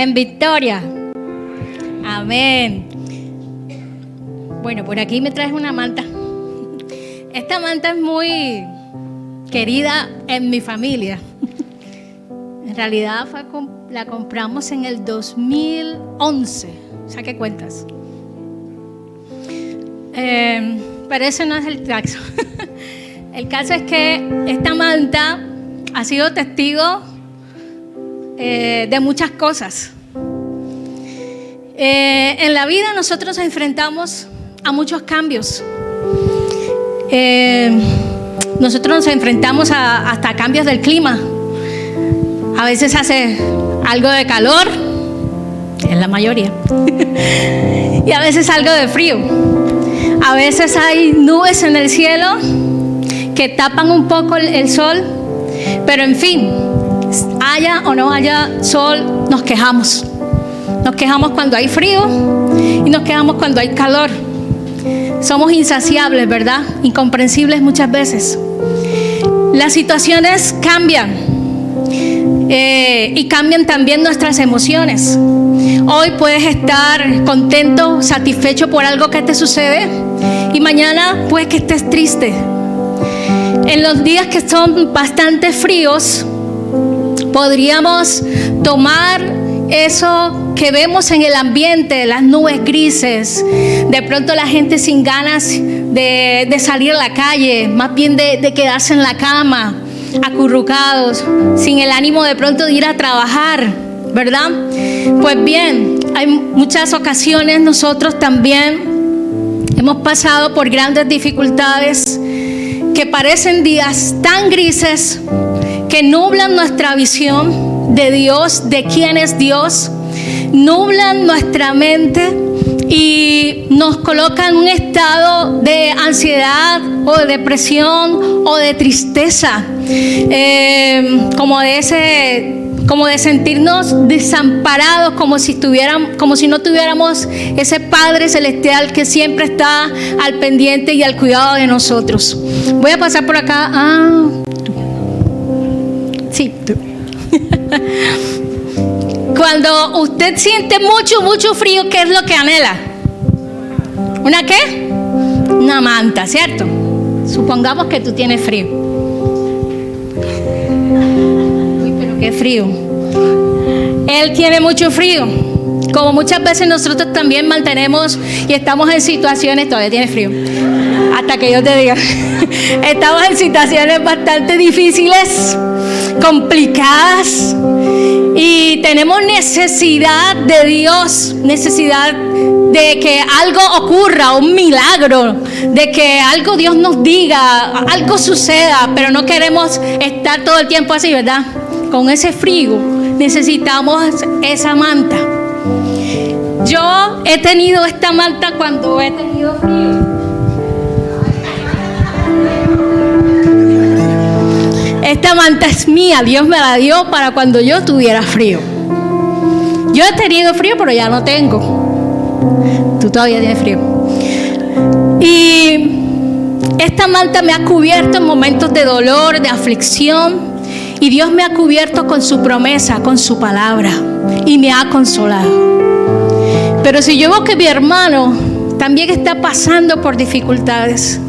en victoria. Amén. Bueno, por aquí me traes una manta. Esta manta es muy querida en mi familia. En realidad la compramos en el 2011. Saque cuentas. Pero ese no es el caso. El caso es que esta manta ha sido testigo de muchas cosas. En la vida nosotros nos enfrentamos a muchos cambios. Nosotros nos enfrentamos hasta cambios del clima. A veces hace algo de calor, en la mayoría, y a veces algo de frío. A veces hay nubes en el cielo que tapan un poco el sol, pero en fin, haya o no haya sol, nos quejamos. Nos quejamos cuando hay frío y nos quejamos cuando hay calor. Somos insaciables, ¿verdad? Incomprensibles muchas veces. Las situaciones cambian y cambian también nuestras emociones. Hoy puedes estar contento, satisfecho por algo que te sucede y mañana puede que estés triste. En los días que son bastante fríos, podríamos tomar eso que vemos en el ambiente, las nubes grises, de pronto la gente sin ganas de salir a la calle, más bien de quedarse en la cama, acurrucados, sin el ánimo de pronto de ir a trabajar, ¿verdad? Pues bien, hay muchas ocasiones nosotros también hemos pasado por grandes dificultades que parecen días tan grises que nublan nuestra visión de Dios, de quién es Dios, nublan nuestra mente y nos colocan en un estado de ansiedad o de depresión o de tristeza, como de sentirnos desamparados, como si no tuviéramos ese Padre Celestial que siempre está al pendiente y al cuidado de nosotros. Voy a pasar por acá. Sí. Cuando usted siente mucho frío, ¿qué es lo que anhela? ¿Una qué? Una manta, ¿cierto? Supongamos que tú tienes frío. Uy, pero qué frío. Él tiene mucho frío. Como muchas veces nosotros también mantenemos y estamos en situaciones, todavía tiene frío, hasta que yo te diga, estamos en situaciones bastante difíciles, complicadas, y tenemos necesidad de Dios, necesidad de que algo ocurra, un milagro, de que algo Dios nos diga, algo suceda, pero no queremos estar todo el tiempo así, ¿verdad? Con ese frío necesitamos esa manta. Yo he tenido esta manta cuando he tenido frío. Esta manta es mía, Dios me la dio para cuando yo tuviera frío. Yo he tenido frío, pero ya no tengo. Tú todavía tienes frío. Y esta manta me ha cubierto en momentos de dolor, de aflicción. Y Dios me ha cubierto con su promesa, con su palabra. Y me ha consolado. Pero si yo veo que mi hermano también está pasando por dificultades,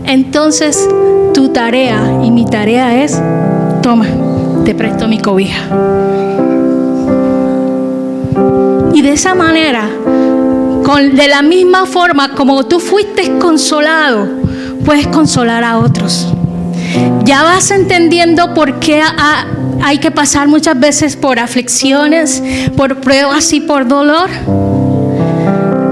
entonces tu tarea y mi tarea es: toma, te presto mi cobija. Y de esa manera, de la misma forma como tú fuiste consolado, puedes consolar a otros. Ya vas entendiendo por qué hay que pasar muchas veces por aflicciones, por pruebas y por dolor.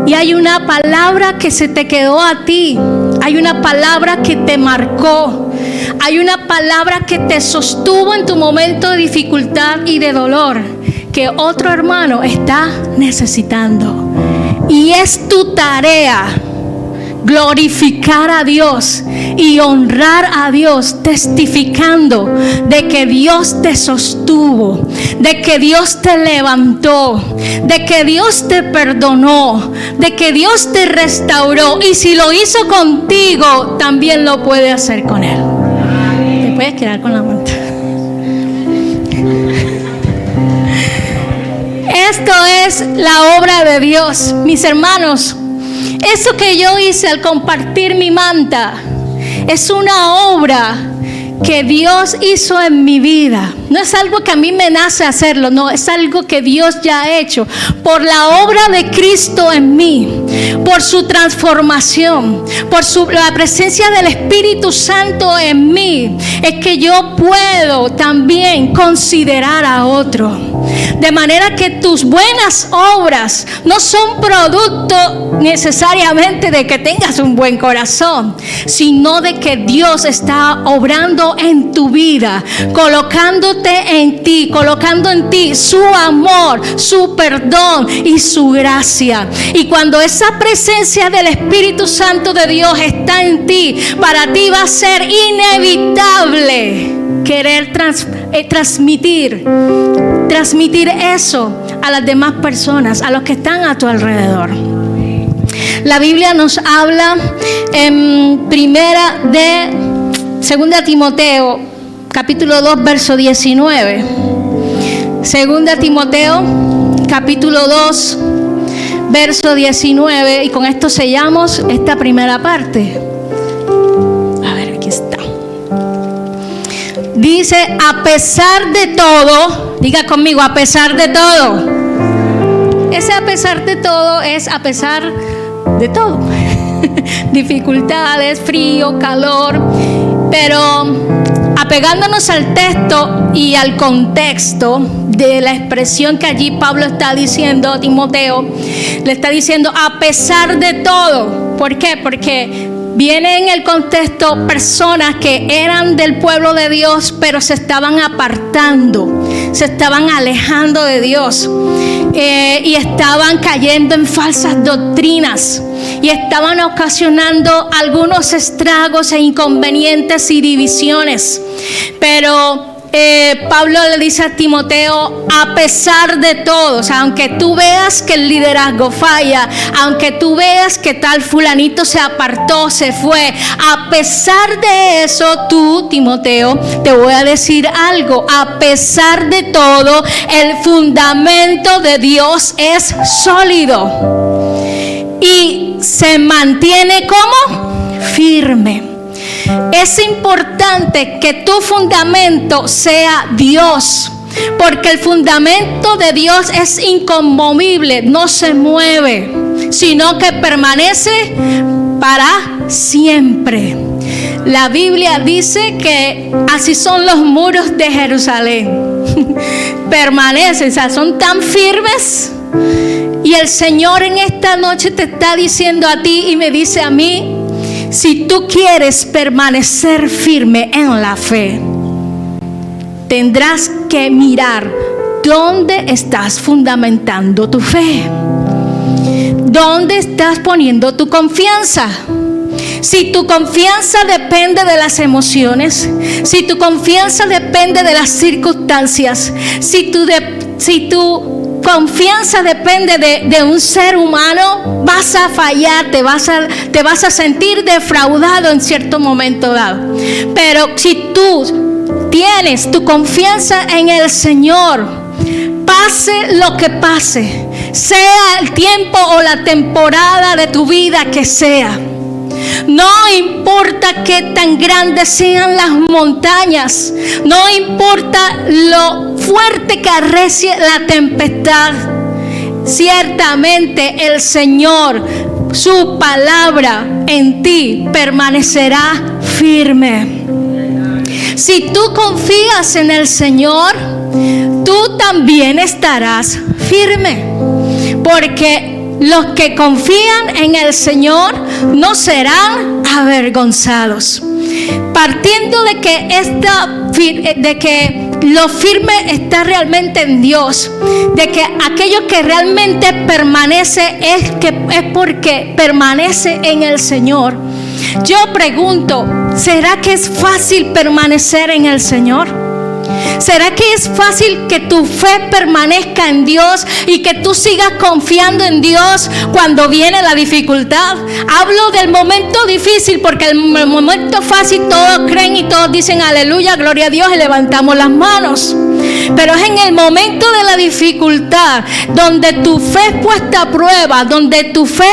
Y hay una palabra que se te quedó a ti. Hay una palabra que te marcó. Hay una palabra que te sostuvo en tu momento de dificultad y de dolor, que otro hermano está necesitando. Y es tu tarea glorificar a Dios y honrar a Dios, testificando de que Dios te sostuvo, de que Dios te levantó, de que Dios te perdonó, de que Dios te restauró, y si lo hizo contigo, también lo puede hacer con Él. Te puedes quedar con la manta. esto es la obra de Dios. Mis hermanos, eso que yo hice al compartir mi manta es una obra que Dios hizo en mi vida. No es algo que a mí me nace hacerlo, no, es algo que Dios ya ha hecho por la obra de Cristo en mí, por su transformación, por la presencia del Espíritu Santo en mí. Es que yo puedo también considerar a otro. De manera que tus buenas obras no son producto necesariamente de que tengas un buen corazón, sino de que Dios está obrando en tu vida, colocando en ti su amor, su perdón y su gracia. Y cuando esa presencia del Espíritu Santo de Dios está en ti, para ti va a ser inevitable querer transmitir eso a las demás personas, a los que están a tu alrededor. La Biblia nos habla en Segunda Timoteo, capítulo 2, verso 19. Segunda Timoteo, capítulo 2, verso 19. Y con esto sellamos esta primera parte. A ver, aquí está. Dice, a pesar de todo, diga conmigo, a pesar de todo. Ese a pesar de todo es a pesar de todo. Dificultades, frío, calor. Pero apegándonos al texto y al contexto de la expresión que allí Pablo está diciendo a Timoteo, le está diciendo a pesar de todo. ¿Por qué? Porque viene en el contexto personas que eran del pueblo de Dios, pero se estaban apartando, se estaban alejando de Dios, y estaban cayendo en falsas doctrinas y estaban ocasionando algunos estragos e inconvenientes y divisiones. Pero Pablo le dice a Timoteo, a pesar de todo, o sea, aunque tú veas que el liderazgo falla, aunque tú veas que tal fulanito se apartó, se fue, a pesar de eso, tú, Timoteo, te voy a decir algo. A pesar de todo, el fundamento de Dios es sólido y se mantiene como firme. Es importante que tu fundamento sea Dios, porque el fundamento de Dios es inconmovible, no se mueve, sino que permanece para siempre. La Biblia dice que así son los muros de Jerusalén. Permanecen, o sea, son tan firmes. Y el Señor en esta noche te está diciendo a ti y me dice a mí: si tú quieres permanecer firme en la fe, tendrás que mirar dónde estás fundamentando tu fe, dónde estás poniendo tu confianza. Si tu confianza depende de las emociones, si tu confianza depende de las circunstancias, si tu confianza depende de un ser humano, vas a fallar, te vas a sentir defraudado en cierto momento dado. Pero si tú tienes tu confianza en el Señor, pase lo que pase, sea el tiempo o la temporada de tu vida que sea, no importa qué tan grandes sean las montañas, no importa lo fuerte que arrecie la tempestad, ciertamente el Señor, su palabra en ti permanecerá firme. Si tú confías en el Señor, tú también estarás firme, porque los que confían en el Señor no serán avergonzados. Partiendo de que lo firme está realmente en Dios, de que aquello que realmente permanece es porque permanece en el Señor. Yo pregunto, ¿será que es fácil permanecer en el Señor? ¿Será que es fácil que tu fe permanezca en Dios y que tú sigas confiando en Dios cuando viene la dificultad? Hablo del momento difícil, porque el momento fácil todos creen y todos dicen aleluya, gloria a Dios, y levantamos las manos. Pero es en el momento de la dificultad donde tu fe es puesta a prueba, donde tu fe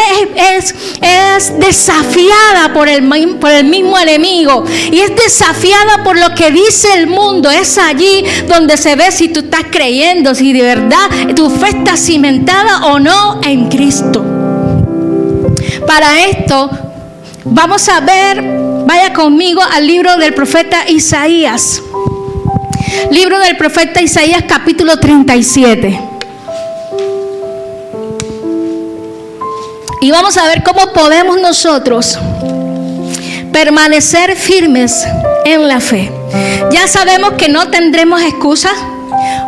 es desafiada por el mismo enemigo y es desafiada por lo que dice el mundo. Es allí donde se ve si tú estás creyendo, si de verdad tu fe está cimentada o no en Cristo. Para esto vamos a ver, vaya conmigo al libro del profeta Isaías. Libro del profeta Isaías, capítulo 37. Y vamos a ver cómo podemos nosotros permanecer firmes en la fe. Ya sabemos que no tendremos excusa,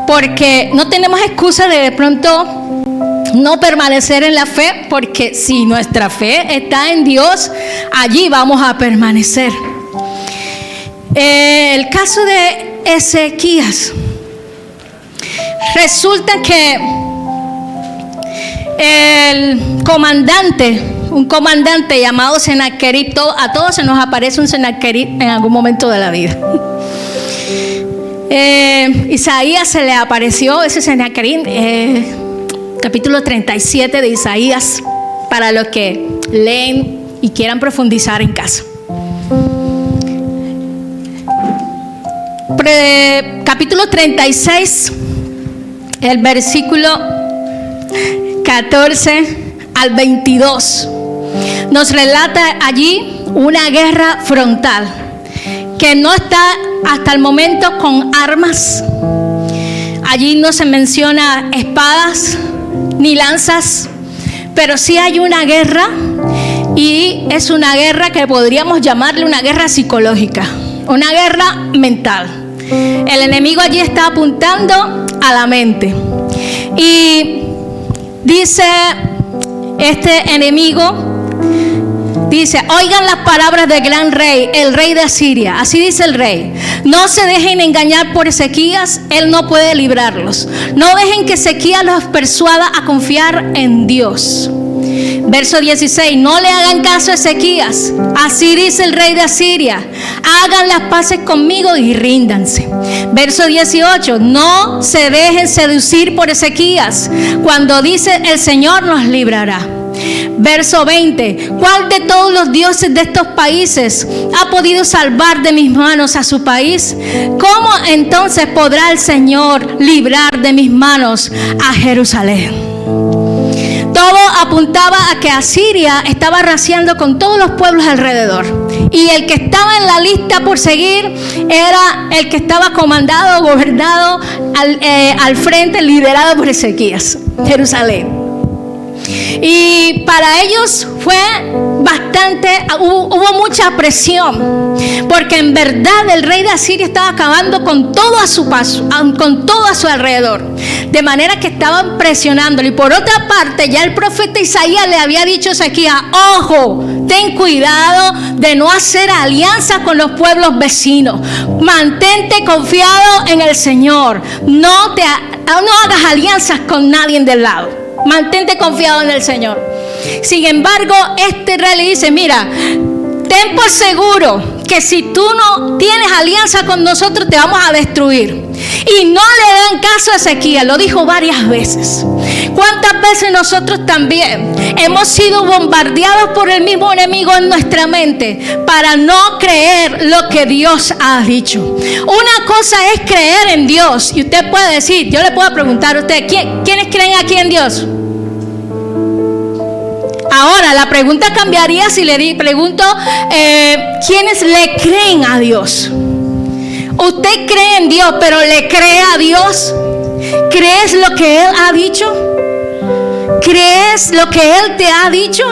porque no tenemos excusa de pronto no permanecer en la fe, porque si nuestra fe está en Dios, allí vamos a permanecer. El caso de Ezequías, resulta que un comandante llamado Sennacherib, a todos se nos aparece un Sennacherib en algún momento de la vida. Isaías se le apareció ese Sennacherib, capítulo 37 de Isaías, para los que leen y quieran profundizar en casa. Capítulo 36, el versículo 14 al 22, nos relata allí una guerra frontal que no está hasta el momento con armas. Allí no se menciona espadas ni lanzas, pero sí hay una guerra, y es una guerra que podríamos llamarle una guerra psicológica, una guerra mental. El enemigo allí está apuntando a la mente, y dice este enemigo, dice: oigan las palabras del gran rey, el rey de Asiria. Así dice el rey: no se dejen engañar por Ezequías, él no puede librarlos. No dejen que Ezequías los persuada a confiar en Dios. Verso 16: no le hagan caso a Ezequías, así dice el rey de Asiria. Hagan las paces conmigo y ríndanse. Verso 18: no se dejen seducir por Ezequías, cuando dice el Señor nos librará. Verso 20: ¿cuál de todos los dioses de estos países ha podido salvar de mis manos a su país? ¿Cómo entonces podrá el Señor librar de mis manos a Jerusalén? Todo apuntaba a que Asiria estaba arrasando con todos los pueblos alrededor, y el que estaba en la lista por seguir era el que estaba comandado, gobernado al frente, liderado por Ezequías, Jerusalén. Y para ellos fue hubo mucha presión, porque en verdad el rey de Asiria estaba acabando con todo a su paso, con todo a su alrededor, de manera que estaban presionándolo. Y por otra parte, ya el profeta Isaías le había dicho a Ezequías: ojo, ten cuidado de no hacer alianza con los pueblos vecinos, mantente confiado en el Señor, no hagas alianzas con nadie del lado, mantente confiado en el Señor. Sin embargo, este rey le dice: mira, ten por seguro que si tú no tienes alianza con nosotros, te vamos a destruir. Y no le dan caso a Ezequías, lo dijo varias veces. ¿Cuántas veces nosotros también hemos sido bombardeados por el mismo enemigo en nuestra mente para no creer lo que Dios ha dicho? Una cosa es creer en Dios, y usted puede decir, yo le puedo preguntar a usted: ¿quiénes creen aquí en Dios? Ahora la pregunta cambiaría si le pregunto ¿quiénes le creen a Dios? ¿Usted cree en Dios, pero le cree a Dios? ¿Crees lo que Él ha dicho? ¿Crees lo que Él te ha dicho?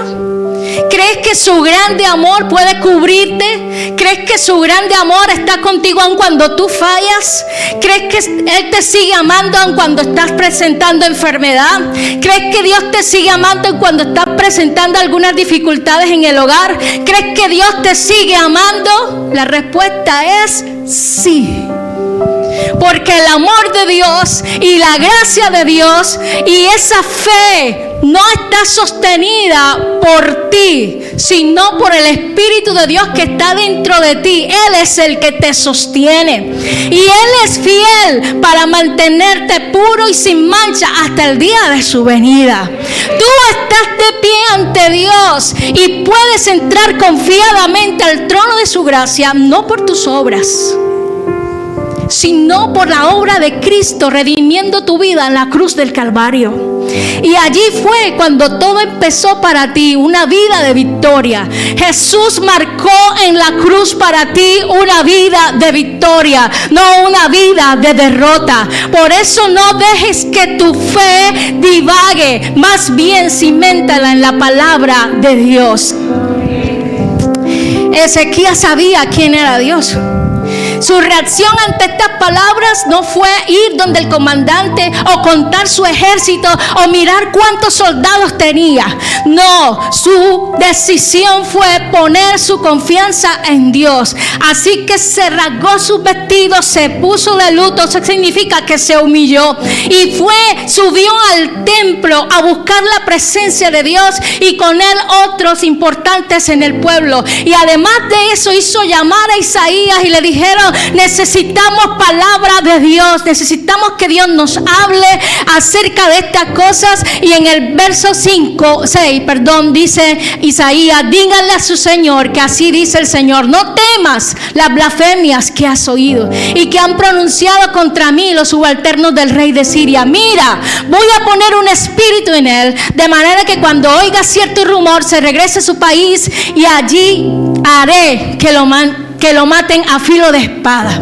¿Crees que su grande amor puede cubrirte? ¿Crees que su grande amor está contigo aun cuando tú fallas? ¿Crees que Él te sigue amando aun cuando estás presentando enfermedad? ¿Crees que Dios te sigue amando aun cuando estás presentando algunas dificultades en el hogar? ¿Crees que Dios te sigue amando? La respuesta es sí. Porque el amor de Dios y la gracia de Dios y esa fe no está sostenida por ti, sino por el Espíritu de Dios que está dentro de ti. Él es el que te sostiene. Y Él es fiel para mantenerte puro y sin mancha hasta el día de su venida. Tú estás de pie ante Dios y puedes entrar confiadamente al trono de su gracia, no por tus obras, sino por la obra de Cristo redimiendo tu vida en la cruz del Calvario. Y allí fue cuando todo empezó para ti, una vida de victoria. Jesús marcó en la cruz para ti una vida de victoria, no una vida de derrota. Por eso no dejes que tu fe divague, más bien ciméntala en la palabra de Dios. Ezequías sabía quién era Dios. Su reacción ante estas palabras no fue ir donde el comandante o contar su ejército o mirar cuántos soldados tenía. No, su decisión fue poner su confianza en Dios. Así que se rasgó sus vestidos, se puso de luto. Eso significa que se humilló y subió al templo a buscar la presencia de Dios y con él otros importantes en el pueblo. Y además de eso hizo llamar a Isaías y le dijeron: necesitamos palabra de Dios, necesitamos que Dios nos hable acerca de estas cosas. Y en el verso 6, dice Isaías: díganle a su Señor que así dice el Señor, no temas las blasfemias que has oído y que han pronunciado contra mí los subalternos del rey de Siria. Mira, voy a poner un espíritu en él, de manera que cuando oiga cierto rumor se regrese a su país, y allí haré que lo maten a filo de espada.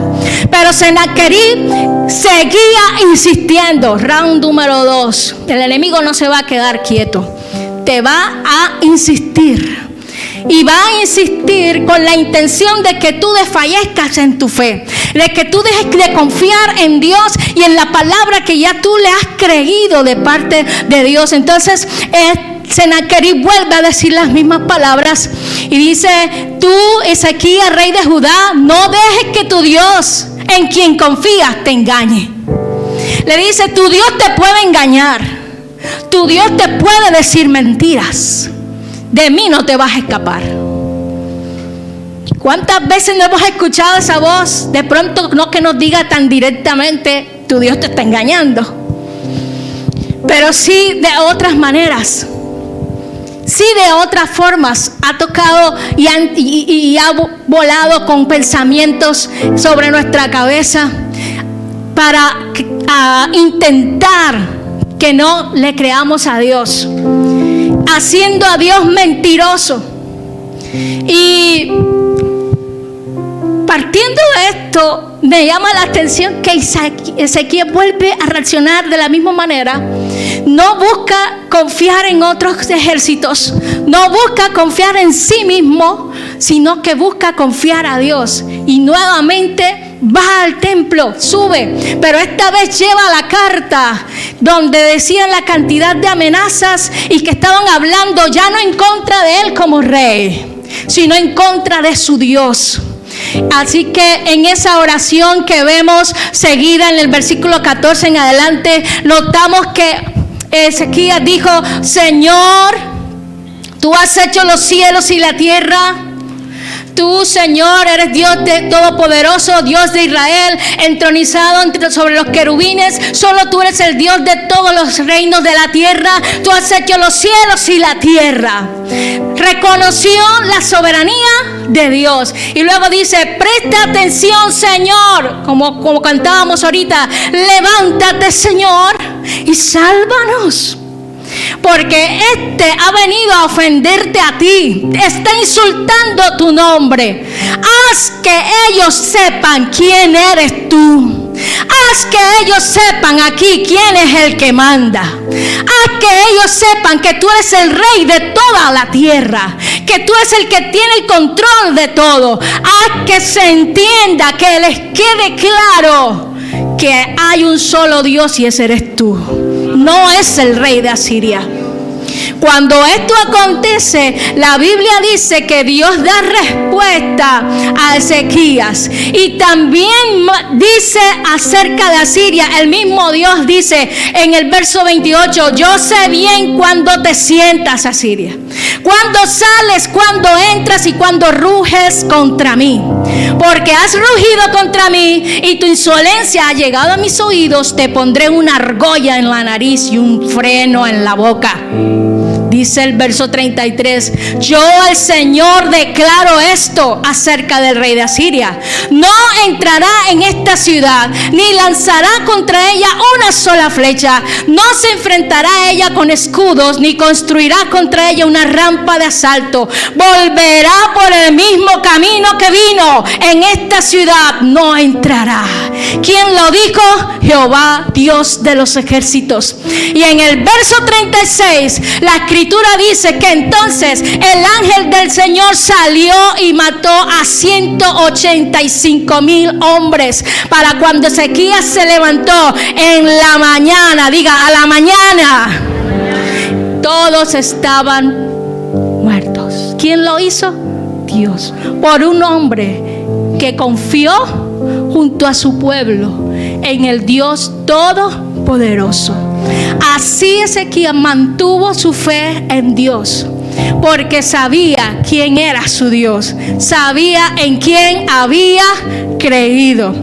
Pero Sennacherib seguía insistiendo. Round número 2. El enemigo no se va a quedar quieto, te va a insistir. Y va a insistir con la intención de que tú desfallezcas en tu fe, de que tú dejes de confiar en Dios y en la palabra que ya tú le has creído de parte de Dios. Entonces Sennacherib vuelve a decir las mismas palabras y dice: tú, Ezequías, rey de Judá, no dejes que tu Dios, en quien confías, te engañe. Le dice: tu Dios te puede engañar, tu Dios te puede decir mentiras, de mí no te vas a escapar. ¿Cuántas veces no hemos escuchado esa voz? De pronto no que nos diga tan directamente: tu Dios te está engañando, pero sí de otras maneras. Sí, de otras formas ha tocado y ha volado con pensamientos sobre nuestra cabeza para intentar que no le creamos a Dios, haciendo a Dios mentiroso. Y partiendo de esto, me llama la atención que Ezequías vuelve a reaccionar de la misma manera. No busca confiar en otros ejércitos, no busca confiar en sí mismo, sino que busca confiar a Dios. Y nuevamente va al templo, sube, pero esta vez lleva la carta donde decían la cantidad de amenazas y que estaban hablando ya no en contra de él como rey, sino en contra de su Dios. Así que en esa oración que vemos seguida en el versículo 14 en adelante, notamos que Ezequías dijo: Señor, tú has hecho los cielos y la tierra. Tú, Señor, eres Dios todopoderoso, Dios de Israel, entronizado sobre los querubines. Solo tú eres el Dios de todos los reinos de la tierra. Tú has hecho los cielos y la tierra. Reconoció la soberanía de Dios. Y luego dice: presta atención, Señor, como cantábamos ahorita. Levántate, Señor, y sálvanos. Porque ha venido a ofenderte a ti, está insultando tu nombre. Haz que ellos sepan quién eres tú. Haz que ellos sepan aquí quién es el que manda. Haz que ellos sepan que tú eres el rey de toda la tierra, que tú eres el que tiene el control de todo. Haz que se entienda, que les quede claro que hay un solo Dios y ese eres tú. No es el rey de Asiria. Cuando esto acontece, la Biblia dice que Dios da respuesta a Ezequías. Y también dice acerca de Asiria, el mismo Dios dice en el verso 28, yo sé bien cuando te sientas, Asiria, cuando sales, cuando entras y cuando ruges contra mí. Porque has rugido contra mí y tu insolencia ha llegado a mis oídos, te pondré una argolla en la nariz y un freno en la boca. Dice el verso 33, yo el Señor declaro esto acerca del rey de Asiria. No entrará en esta ciudad, ni lanzará contra ella una sola flecha. No se enfrentará a ella con escudos, ni construirá contra ella una rampa de asalto. Volverá por el mismo camino que vino. En esta ciudad no entrará. ¿Quién lo dijo? Jehová, Dios de los ejércitos. Y en el verso 36, la escritura dice que entonces el ángel del Señor salió y mató a 185,000 hombres. Para cuando Ezequías se levantó en la mañana, diga, a la mañana, todos estaban muertos. ¿Quién lo hizo? Dios. Por un hombre que confió junto a su pueblo en el Dios Todopoderoso. Así Ezequías mantuvo su fe en Dios, porque sabía quién era su Dios, sabía en quién había creído.